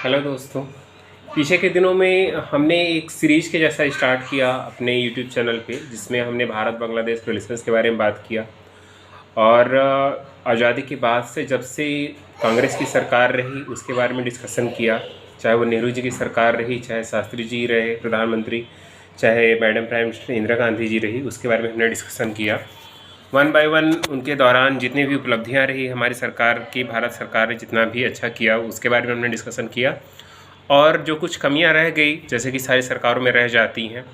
Hello दोस्तों। पीछे के दिनों में हमने एक सीरीज के जैसा स्टार्ट किया अपने यूट्यूब चैनल पे, जिसमें हमने भारत बांग्लादेश रिलेशंस के बारे में बात किया। और आज़ादी के बाद से जब से कांग्रेस की सरकार रही उसके बारे में डिस्कशन किया, चाहे वो नेहरू जी की सरकार रही, चाहे शास्त्री जी रहे प्रधानमंत्री, चाहे madam prime minister Indira Gandhi ji रही, उसके बारे में हमने डिस्कशन किया। वन बाय वन उनके दौरान जितनी भी उपलब्धियां रही हमारी सरकार की, भारत सरकार ने जितना भी अच्छा किया उसके बारे में हमने डिस्कशन किया। और जो कुछ कमियां रह गई, जैसे कि सारी सरकारों में रह जाती हैं,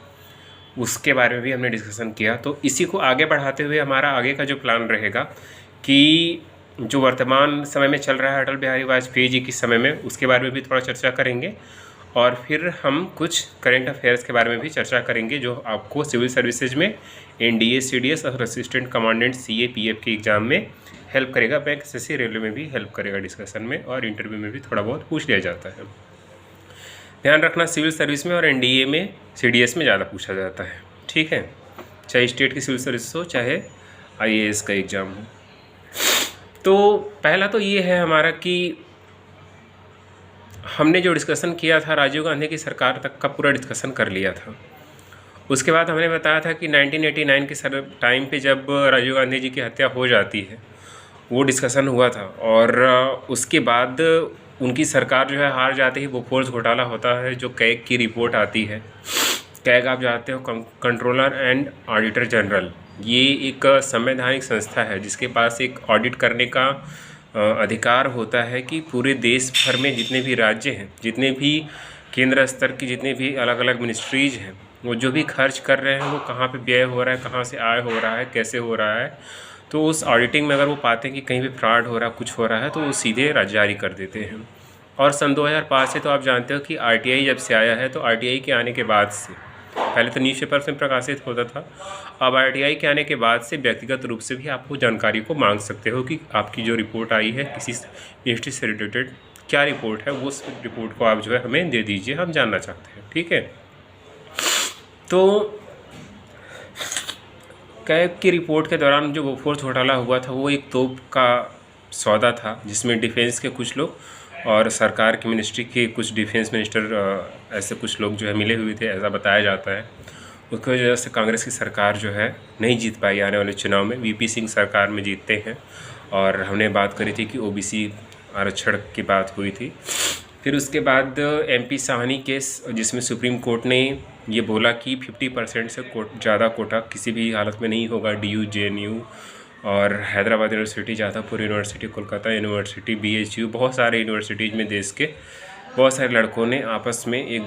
उसके बारे में भी हमने डिस्कशन किया। तो इसी को आगे बढ़ाते हुए हमारा आगे का जो प्लान रहेगा कि जो वर्तमान समय में चल रहा है अटल बिहारी वाजपेयी जी के समय में, उसके बारे में भी थोड़ा चर्चा करेंगे। और फिर हम कुछ करंट अफेयर्स के बारे में भी चर्चा करेंगे जो आपको सिविल सर्विसेज में एनडीए, सीडीएस और असिस्टेंट कमांडेंट सीए पीएफ के एग्ज़ाम में हेल्प करेगा। बैंक एसएससी रेलवे में भी हेल्प करेगा डिस्कशन में, और इंटरव्यू में भी थोड़ा बहुत पूछ लिया जाता है। ध्यान रखना, सिविल सर्विस में और एनडीए में, सीडीएस में ज़्यादा पूछा जाता है, ठीक है। चाहे स्टेट की सिविल सर्विस हो, चाहे आईएएस का एग्ज़ाम हो। तो पहला तो ये है हमारा कि हमने जो डिस्कशन किया था राजीव गांधी की सरकार तक का पूरा डिस्कशन कर लिया था। उसके बाद हमने बताया था कि 1989 के टाइम पे जब राजीव गांधी जी की हत्या हो जाती है, वो डिस्कशन हुआ था। और उसके बाद उनकी सरकार जो है हार जाती है, बोफोर्स घोटाला होता है, जो कैग की रिपोर्ट आती है। कैग आप जानते हो, कंट्रोलर एंड ऑडिटर जनरल। ये एक संवैधानिक संस्था है जिसके पास एक ऑडिट करने का अधिकार होता है कि पूरे देश भर में जितने भी राज्य हैं, जितने भी केंद्र स्तर की जितने भी अलग अलग मिनिस्ट्रीज हैं, वो जो भी खर्च कर रहे हैं वो कहाँ पे व्यय हो रहा है, कहाँ से आय हो रहा है, कैसे हो रहा है। तो उस ऑडिटिंग में अगर वो पाते हैं कि कहीं भी फ्रॉड हो रहा है, कुछ हो रहा है, तो वो सीधे जारी कर देते हैं। और सन 2005 से तो आप जानते हो कि आरटीआई जब से आया है, तो आरटीआई के आने के बाद से, पहले तो न्यूज़पेपर्स में प्रकाशित होता था, अब आरटीआई के आने के बाद से व्यक्तिगत रूप से भी आपको जानकारी को मांग सकते हो कि आपकी जो रिपोर्ट आई है किसी मिनिस्ट्री से रिलेटेड क्या रिपोर्ट है, उस रिपोर्ट को आप जो है हमें दे दीजिए, हम जानना चाहते हैं, ठीक है। तो कैग की रिपोर्ट के दौरान जो बोफोर्स घोटाला हुआ था वो एक तोप का सौदा था, जिसमें डिफेंस के कुछ लोग और सरकार की मिनिस्ट्री के कुछ डिफेंस मिनिस्टर, ऐसे कुछ लोग जो है मिले हुए थे, ऐसा बताया जाता है। उसकी वजह से कांग्रेस की सरकार जो है नहीं जीत पाई आने वाले चुनाव में। वीपी सिंह सरकार में जीतते हैं। और हमने बात करी थी कि ओबीसी आरक्षण की बात हुई थी। फिर उसके बाद एमपी साहनी केस, जिसमें सुप्रीम कोर्ट ने ये बोला कि 50% से ज़्यादा कोटा किसी भी हालत में नहीं होगा। डीयू, जेएनयू और Hyderabad university, Jadavpur university, Kolkata university, BHU, बहुत सारे यूनिवर्सिटीज़ में देश के बहुत सारे लड़कों ने आपस में एक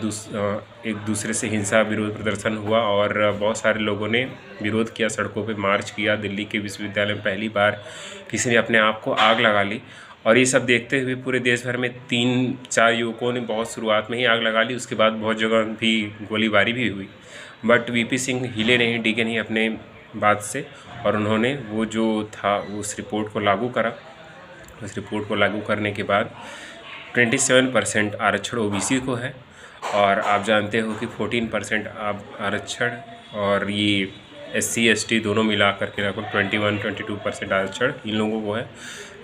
दूसरे से हिंसा विरोध प्रदर्शन हुआ, और बहुत सारे लोगों ने विरोध किया, सड़कों पे मार्च किया। दिल्ली के विश्वविद्यालय में पहली बार किसी ने अपने आप को आग लगा ली। और ये सब देखते हुए पूरे देश भर में 3-4 युवकों ने बहुत शुरुआत में ही आग लगा ली। उसके बाद बहुत जगह भी गोलीबारी भी हुई, बट वीपी सिंह हिले नहीं, डिगे नहीं अपने बात से, और उन्होंने वो जो था उस रिपोर्ट को लागू करा। उस रिपोर्ट को लागू करने के बाद 27% आरक्षण ओबीसी को है, और आप जानते हो कि 14% आरक्षण और ये एससी एसटी दोनों मिला करके लगभग 21-22% आरक्षण इन लोगों को है।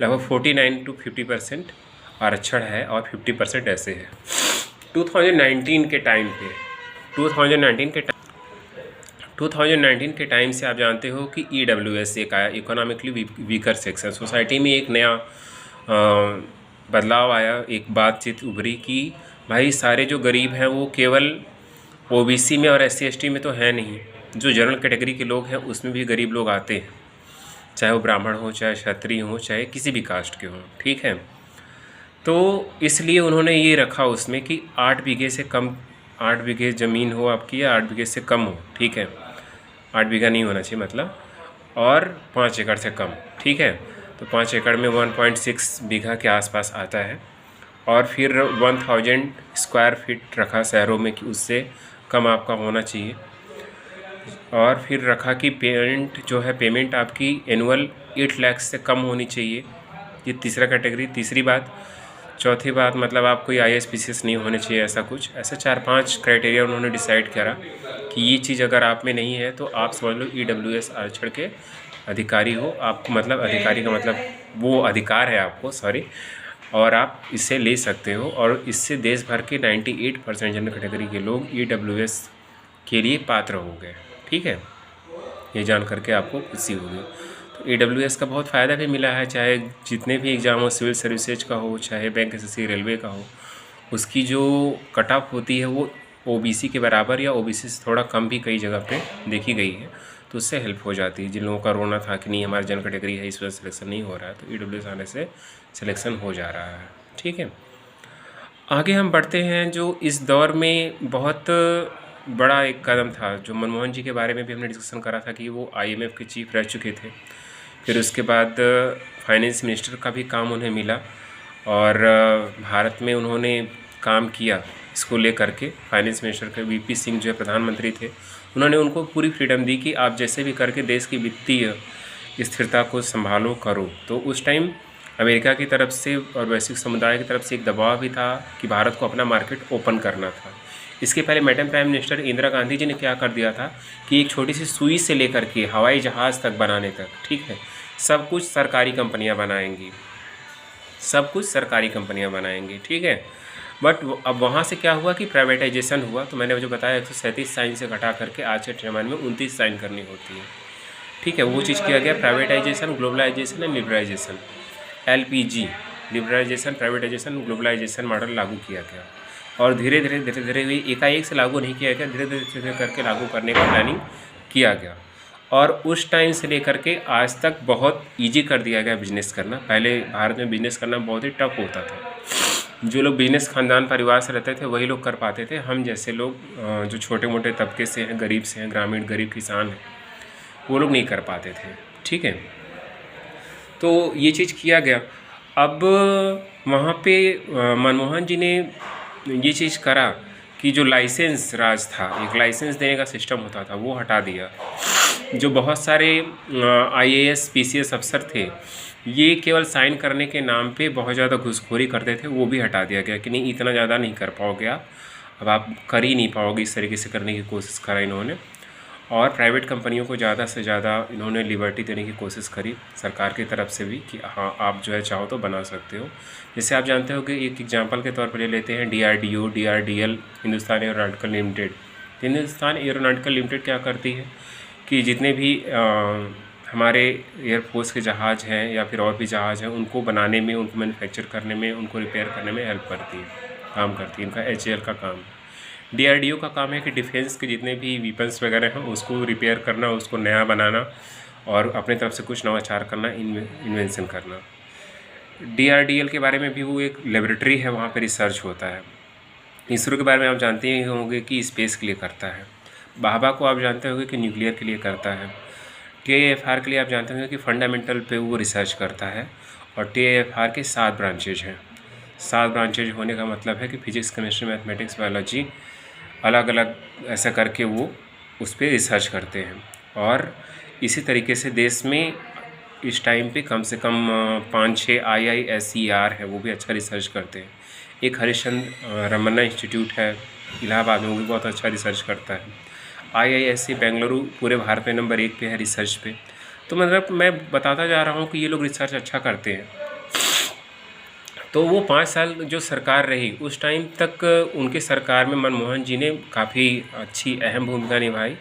लगभग 49 to 50% आरक्षण है, और 50% ऐसे है। 2019 के टाइम पे 2019 के टाइम से आप जानते हो कि EWS एक आया, इकोनॉमिकली वीकर सेक्शन। सोसाइटी में एक नया बदलाव आया, एक बातचीत उभरी कि भाई सारे जो गरीब हैं वो केवल ओबीसी में और एससी एसटी में तो है नहीं, जो जनरल कैटेगरी के लोग हैं उसमें भी गरीब लोग आते हैं, चाहे वो ब्राह्मण हो, चाहे क्षत्रिय हो, चाहे किसी भी कास्ट के हों, ठीक है। तो इसलिए उन्होंने ये रखा उसमें कि 8 बीघे से कम, 8 बीघे ज़मीन हो आपकी या 8 बीघे से कम हो, ठीक है, 8 बीघा नहीं होना चाहिए मतलब, और 5 एकड़ से कम, ठीक है। तो 5 एकड़ में 1.6 बीघा के आसपास आता है। और फिर 1000 स्क्वायर फीट रखा शहरों में कि उससे कम आपका होना चाहिए। और फिर रखा कि पेमेंट जो है, पेमेंट आपकी एनुअल 8 लाख से कम होनी चाहिए। ये तीसरा कैटेगरी। तीसरी बात, चौथी बात मतलब आप कोई IAS PCS नहीं होने चाहिए, ऐसा कुछ, ऐसे 4-5 क्राइटेरिया उन्होंने डिसाइड करा कि ये चीज़ अगर आप में नहीं है तो आप समझ लो EWS आरक्षण के अधिकारी हो। आपको मतलब अधिकारी का मतलब वो अधिकार है आपको, सॉरी, और आप इसे ले सकते हो। और इससे देश भर के 98% जनरल कैटेगरी के लोग EWS के लिए पात्र हो गए। ठीक है, ये जान करके आपको खुशी होगी। तो EWS का बहुत फ़ायदा भी मिला है, चाहे जितने भी एग्ज़ाम हो, सिविल सर्विसेज का हो, चाहे बैंक SSC रेलवे का हो, उसकी जो कट ऑफ होती है वो OBC के बराबर या OBC से थोड़ा कम भी कई जगह पे देखी गई है। तो उससे हेल्प हो जाती है। जिन लोगों का रोना था कि नहीं हमारी जनरल कैटेगरी है, इस वजह से सिलेक्शन नहीं हो रहा है, तो EWS आने से सिलेक्शन हो जा रहा है। ठीक है, आगे हम बढ़ते हैं। जो इस दौर में बहुत बड़ा एक कदम था, जो मनमोहन जी के बारे में भी हमने डिस्कशन करा था कि वो IMF के चीफ रह चुके थे। फिर उसके बाद फाइनेंस मिनिस्टर का भी काम उन्हें मिला और भारत में उन्होंने काम किया इसको लेकर के। फाइनेंस मिनिस्टर के VP सिंह जो है प्रधानमंत्री थे, उन्होंने उनको पूरी फ्रीडम दी कि आप जैसे भी करके देश की वित्तीय स्थिरता को संभालो करो। तो उस टाइम अमेरिका की तरफ से और वैश्विक समुदाय की तरफ से एक दबाव भी था कि भारत को अपना मार्केट ओपन करना था। इसके पहले madam prime minister Indira Gandhi ji ने क्या कर दिया था कि एक छोटी सी सुई से लेकर के हवाई जहाज़ तक बनाने तक, ठीक है, सब कुछ सरकारी कंपनियां बनाएंगी, सब कुछ सरकारी कंपनियां बनाएंगी। ठीक है, बट अब वहाँ से क्या हुआ कि प्राइवेटाइजेशन हुआ। तो मैंने जो बताया 137 साइन से घटा करके आज के ज़माने में 29 साइन करनी होती है। ठीक है, वो चीज़ किया गया, privatisation, globalisation and liberalisation, LPG, liberalisation, privatisation, globalisation model लागू किया गया। और धीरे धीरे हुई, एकाएक से लागू नहीं किया गया, धीरे धीरे करके लागू करने का प्लानिंग किया गया। और उस टाइम से लेकर के आज तक बहुत ईजी कर दिया गया बिजनेस करना। पहले भारत में बिजनेस करना बहुत ही टफ होता था। जो लोग बिजनेस खानदान परिवार से रहते थे वही लोग कर पाते थे। हम जैसे लोग जो छोटे मोटे तबके से हैं, गरीब से हैं, ग्रामीण गरीब किसान हैं, वो लोग नहीं कर पाते थे। ठीक है, तो ये चीज़ किया गया। अब वहाँ पे मनमोहन जी ने ये चीज़ करा कि जो लाइसेंस राज था, एक लाइसेंस देने का सिस्टम होता था, वो हटा दिया। जो बहुत सारे IAS PCS अफसर थे, ये केवल साइन करने के नाम पे बहुत ज़्यादा घूसखोरी करते थे, वो भी हटा दिया गया कि नहीं इतना ज़्यादा नहीं कर पाओगे आप, अब आप कर ही नहीं पाओगे। इस तरीके से करने की कोशिश करा इन्होंने। और प्राइवेट कंपनियों को ज़्यादा से ज़्यादा इन्होंने लिबर्टी देने की कोशिश करी सरकार की तरफ से भी कि हाँ आप जो है चाहो तो बना सकते हो। जैसे आप जानते हो कि एक एग्जांपल के तौर पर ले लेते हैं DRDO, DRDL, Hindustan aeronautical limited. Hindustan aeronautical limited क्या करती है कि जितने भी हमारे एयरफोर्स के जहाज़ हैं या फिर और भी जहाज़ हैं, उनको बनाने में, उनको मैन्युफैक्चर करने में, उनको रिपेयर करने में हेल्प करती है, काम करती है। इनका HAL का काम है। DRDO का काम है कि डिफेंस के जितने भी वेपन्स वगैरह हैं उसको रिपेयर करना, उसको नया बनाना और अपने तरफ से कुछ नवाचार करना, इन्वेंशन करना। DRDL के बारे में भी वो एक लेबोरेटरी है, वहाँ पे रिसर्च होता है। इसरो के बारे में आप जानते ही होंगे कि स्पेस के लिए करता है। भाभा को आप जानते होंगे कि न्यूक्लियर के लिए करता है। TIFR के लिए आप जानते होंगे कि फंडामेंटल पे वो रिसर्च करता है। और TIFR के 7 ब्रांचेज हैं। 7 ब्रांचेज होने का मतलब है कि फिजिक्स, केमिस्ट्री, मैथमेटिक्स, बायोलॉजी अलग अलग ऐसा करके वो उस पर रिसर्च करते हैं। और इसी तरीके से देश में इस टाइम पे कम से कम 5-6 IISER है, वो भी अच्छा रिसर्च करते हैं। एक हरिश्चंद्र रमन्ना इंस्टीट्यूट है इलाहाबाद में, वो भी बहुत अच्छा रिसर्च करता है। IISc बेंगलुरु पूरे भारत में नंबर 1 पे है रिसर्च पे। तो मतलब मैं बताता जा रहा हूँ कि ये लोग रिसर्च अच्छा करते हैं। तो वो 5 साल जो सरकार रही उस टाइम तक उनके सरकार में मनमोहन जी ने काफ़ी अच्छी अहम भूमिका निभाई।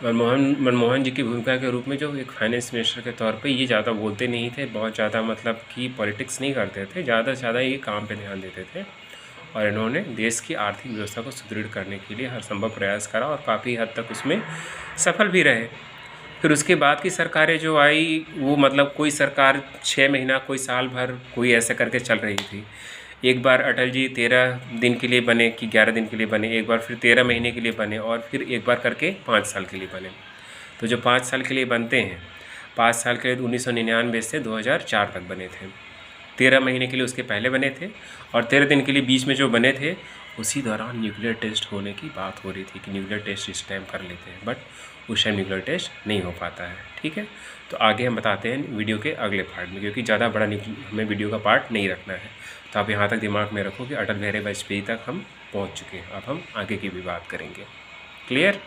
मनमोहन जी की भूमिका के रूप में जो एक फाइनेंस मिनिस्टर के तौर पे ये ज़्यादा बोलते नहीं थे, बहुत ज़्यादा मतलब कि पॉलिटिक्स नहीं करते थे, ज़्यादा से ज़्यादा ये काम पे ध्यान देते थे। और इन्होंने देश की आर्थिक व्यवस्था को सुदृढ़ करने के लिए हर संभव प्रयास करा और काफ़ी हद तक उसमें सफल भी रहे। फिर उसके बाद की सरकारें जो आई वो मतलब कोई सरकार 6 महीना, कोई साल भर, कोई ऐसे करके चल रही थी। एक बार अटल जी 13 दिन के लिए बने कि 11 दिन के लिए बने, एक बार फिर 13 महीने के लिए बने और फिर एक बार करके 5 साल के लिए बने। तो जो 5 साल के लिए बनते हैं, 5 साल के लिए 1999 से 2004 तक बने थे। 13 महीने के लिए उसके पहले बने थे और 13 दिन के लिए बीच में जो बने थे, उसी दौरान न्यूक्लियर टेस्ट होने की बात हो रही थी कि न्यूक्लियर टेस्ट इस टाइम कर लेते हैं, बट उस टाइम न्यूक्लियर टेस्ट नहीं हो पाता है। ठीक है, तो आगे हम बताते हैं वीडियो के अगले पार्ट में, क्योंकि ज़्यादा बड़ा हमें वीडियो का पार्ट नहीं रखना है। तो आप यहाँ तक दिमाग में रखो कि अटल बिहारी वाजपेयी तक हम पहुँच चुके हैं, अब हम आगे की भी बात करेंगे। क्लियर?